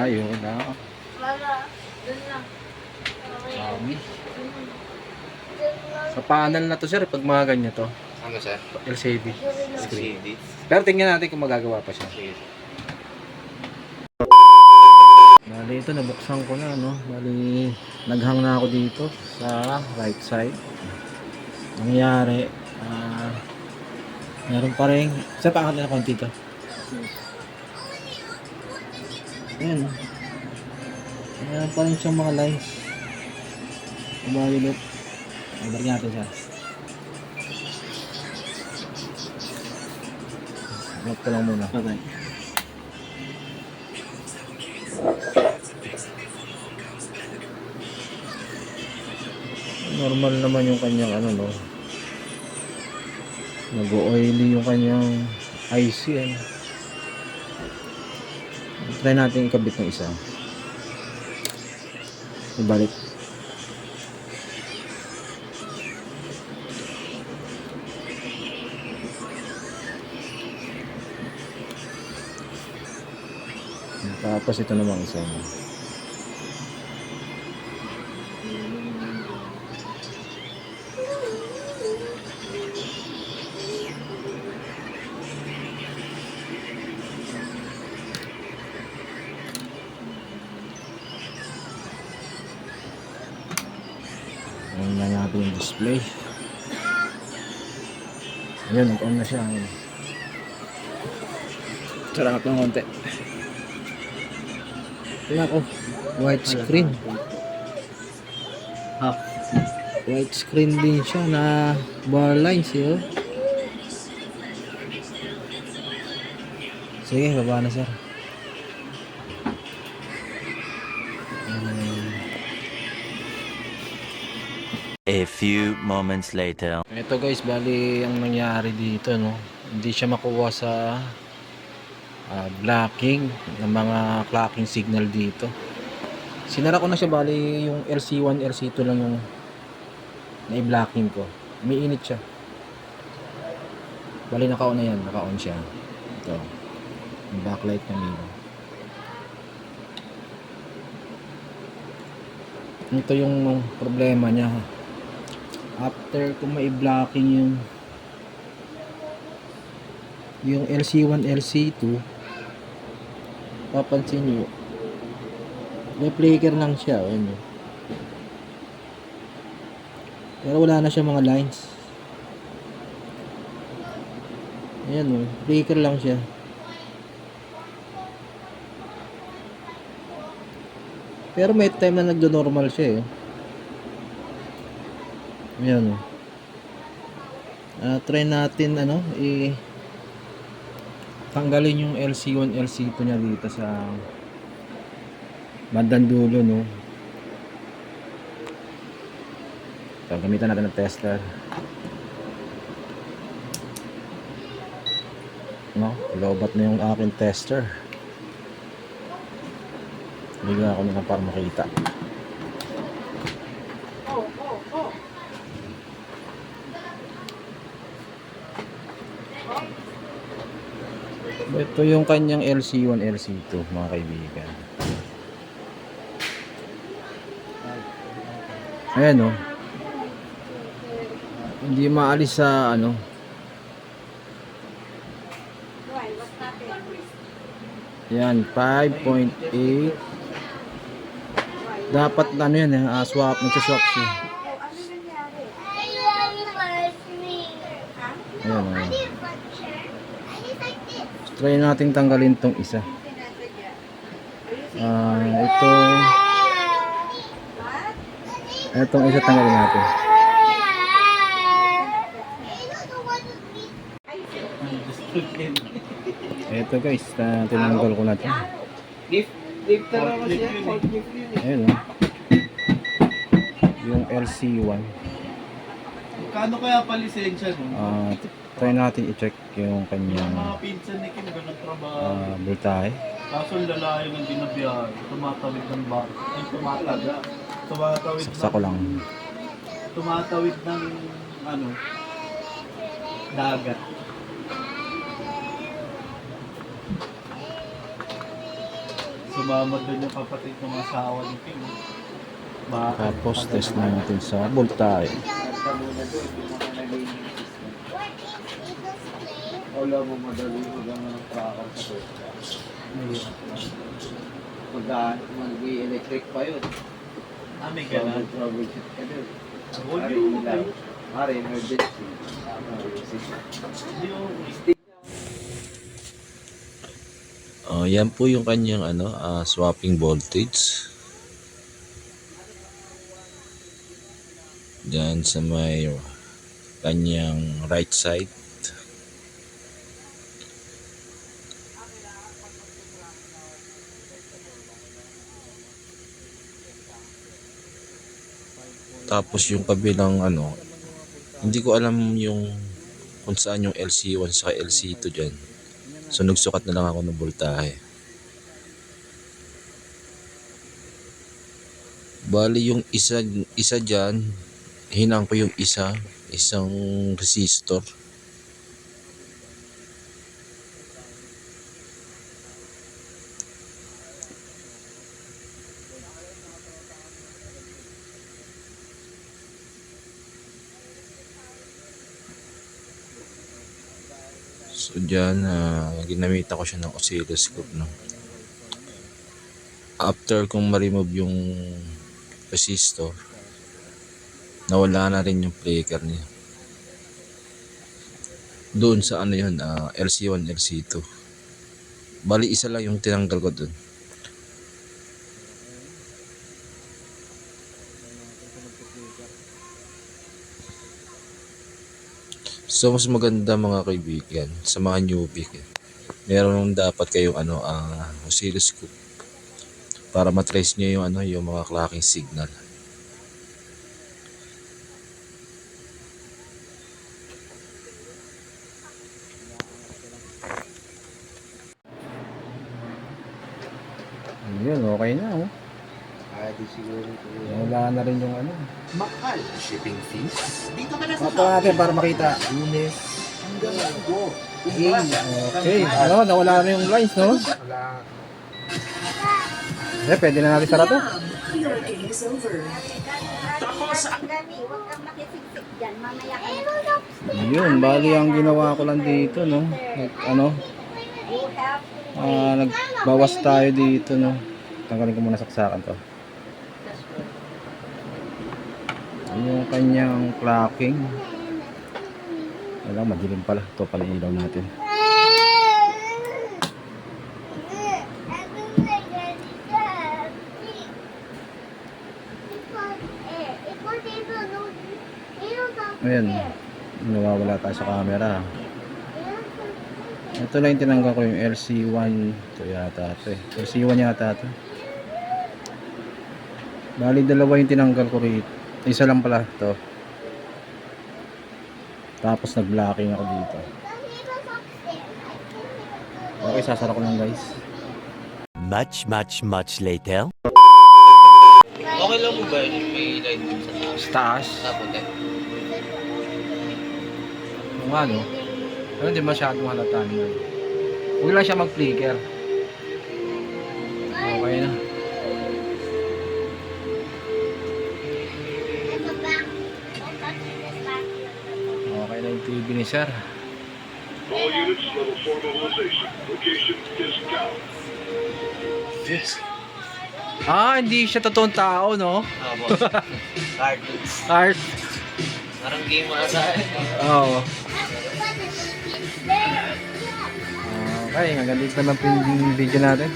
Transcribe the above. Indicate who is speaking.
Speaker 1: tayo na
Speaker 2: Dun lang.
Speaker 1: dami. Sa panel na to sir, pag mga ganyan to,
Speaker 3: Ano sir?
Speaker 1: LCD screen.
Speaker 3: LCD.
Speaker 1: Pero tingnan natin kung magagawa pa siya.
Speaker 3: Sige.
Speaker 1: Bali ito, nabuksan ko na, no? Bali, naghang na ako dito sa right side. Nangyari, meron pa rin, sa pangat na konti to. Ayan, meron pa rin siyang mga lines. Violet. Ibar natin siya. Lock ko lang muna.
Speaker 3: Okay.
Speaker 1: Normal naman yung kanyang ano, no? Nag-oily yung kanyang IC, ano? Try natin ikabit ng isa. Ibalik. Tapos ito namang isa. Ayan na natin yung display. Ayan, nag-on na siya. Sarap ng konti. Ayan ako, white screen.
Speaker 3: Half.
Speaker 1: White screen din siya na bar lines, yun. Sige, baba na sir.
Speaker 4: A few moments later.
Speaker 1: Ito guys, bali ang nangyari dito, no, hindi siya makuha sa blocking ng mga clocking signal dito. Sinara ko na siya, bali yung LC1, LC2 lang yung na-blocking ko. Umiinit siya. Bali naka-on na yan, naka-on siya. Ito, yung backlight ng ilaw. Ito yung problema niya. After ko mai-blocking yung LC1, LC2, papansin nyo, may flicker lang siya, ano. Pero wala na siya mga lines. Ayan o, flicker lang siya. Pero may time na nagdo-normal siya eh. Ayan o. Try natin ano, tanggalin yung LC1, LC2 niya dito sa bandang dulo, no. So, gamitan natin ng tester. No, lobat na yung aking tester. Bigla ako nila para makita. Ito yung kanyang LC1, LC2, mga kaibigan. Ayan o. Hindi maalis sa ano. Yan, 5.8. Dapat ano yan eh, swap, nagsaswap siya. Ayan o. Try natin tanggalin tong isa. Itong isa tanggalin natin. Ito guys, tinanggal ko na ito.
Speaker 3: Lift na naman siya.
Speaker 1: Ayan o. Yung LC1.
Speaker 3: Kano kaya pa lisensya nun?
Speaker 1: Try natin i-check yung kanyang
Speaker 3: Mga pinsan ni Kim, ganun trabaho.
Speaker 1: voltahe.
Speaker 3: Kaso lalayo ng binabiyahe, tumatawid ng bar. Ay, tumatawid
Speaker 1: Saksa ko lang.
Speaker 3: Tumatawid ng ano, dagat. So sumama doon yung kapatid ng asawa ni Kim.
Speaker 1: Tapos test natin sa voltahe.
Speaker 5: Wala mo madali hanggang ng tracker sa pagka mag-electric pa yun.
Speaker 3: May ganun.
Speaker 5: Troubleshoot ka dun.
Speaker 3: Huwag yung
Speaker 5: Mari, emergency.
Speaker 1: Yan po yung kanyang swapping voltage. Diyan sa may kanyang right side. Tapos yung kabilang hindi ko alam yung kung saan yung LC1 sa LC2 dyan. So nagsukat na lang ako ng voltahe. Bali yung isa dyan, hinang ko yung isang resistor. So dyan, ginamit ko siya ng oscilloscope, no? After kong ma-remove yung resistor, nawala na rin yung flicker niya. Doon sa yun, LC1, LC2. Bali isa lang yung tinanggal ko doon. So mas maganda mga kaibigan sa mga newbie, meron dapat kayong oscilloscope para matrace niyo yung mga clocking signal. Yun, okay na
Speaker 5: Di siguro
Speaker 1: wala na rin yung
Speaker 5: mahal shipping fees. Dito ka na
Speaker 1: Mapa natin para makita.
Speaker 5: Lunes hanggang Linggo.
Speaker 1: Okay, nawala na yung lines, no?
Speaker 5: Wala.
Speaker 1: Pwede na natin sarado.
Speaker 6: Your day is over.
Speaker 2: Tapos, huwag kang makisiksik dyan. Mamaya ka na.
Speaker 1: Yun, bali ang ginawa ko lang dito, no?
Speaker 2: You have
Speaker 1: Nagbawas tayo dito, no? Tanggalin ko muna saksakan to. Yung kanyang clocking. Wala, madilim pala. Ito pala yung ilaw natin. Ayan, nawawala tayo sa camera. Ito lang yung tinanggal ko, yung LC1. Ito yata ito eh. LC1 yata ito. Bali dalawa yung tinanggal ko rito. Isa lang pala ito. Tapos nag-blocking ako dito. Okay, sasara ko lang guys.
Speaker 4: Much later.
Speaker 5: Okay lang mo ba yun? May light dun sa
Speaker 1: Taas.
Speaker 5: tapunta.
Speaker 1: Yung pero hindi masyadong halata naman. Huwag lang siya mag-flicker. Okay na. Okay na yung TV ni sir.
Speaker 7: All units, level 4 mobilization. Location is Cal.
Speaker 1: Hindi siya totoong tao, no?
Speaker 5: boss.
Speaker 1: Art.
Speaker 5: Parang game ata.
Speaker 1: Oo. Okay, hanggang dito na lang po yung video natin.